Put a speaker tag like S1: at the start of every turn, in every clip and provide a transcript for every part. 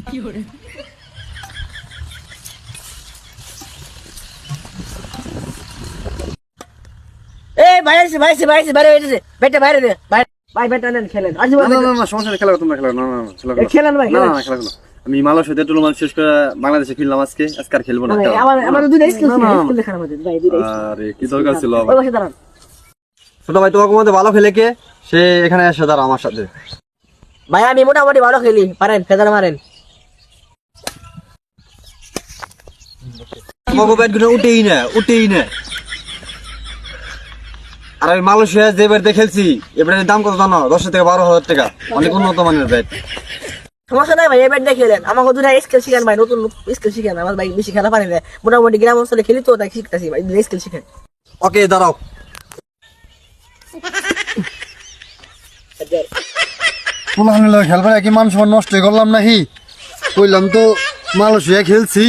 S1: এই বাইরে বাইরে দে ভাই ব্যাটটা নেন খেলেন আজ
S2: না সমস্যা নেই, খেলা তোমরা খেলা না
S1: খেলেন ভাই
S2: না খেলা না। আমি মালয়েশিয়াতে টুর্নামেন্ট শেষ করে বাংলাদেশে ফিরলাম আজকে আর খেলবো না।
S1: আমার দুইটা স্কিল দেখার মধ্যে ভাই দুইটা
S2: আরে কি দরকার ছিল
S1: ওই পাশে দাঁড়ান।
S2: ছোট ভাই তোমাকে মধ্যে ভালো খেলে কে সে এখানে এসে দাঁড়া আমার সাথে।
S1: ভাই আমি মোটামুটি ভালো খেলি, পারেন ফেদার মারেন।
S2: আমাকে ব্যাট গুলো উঠেই না। আর আমি মালয়েশিয়া যে ব্যাটে খেলছি এবারে দাম কত জানো? 10 থেকে 12,000 টাকা, অনেক উন্নত মানের ব্যাট।
S1: সমস্যা নাই ভাই, এই ব্যাট দিয়ে খেলেন। আমাকে দুটা স্কিল শিখেন ভাই, নতুন স্কিল শিখেন। আমার ভাই বেশি খেলা পারি না, মোটামুটি গ্রাম অঞ্চলে খেলি তো তাই শিখতেছি ভাই, দুটা স্কিল শিখেন।
S2: ওকে দাঁড়াও।
S3: পোলাহানের খেলবার কি মানুষ নষ্ট করলাম নাকি? কইলাম তো মালয়েশিয়া খেলছি,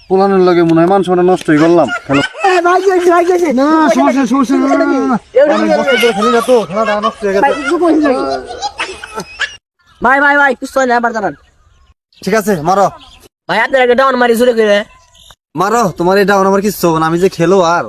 S3: পোলাহানের লগে মনে হয় মানুষ নষ্টই করলাম। খেলো না সমস্যা খেলি না তো, খেলাটা নষ্ট হয়ে গেছে।
S1: ভাই কিছু হয় না, আবার দাঁড়ান।
S2: ঠিক আছে মারো
S1: ভাই আপনার আগে ডাউন মারি জোরে করে।
S2: মারো, তোমার এটা আমার কিছু হবে না, আমি যে খেলো আর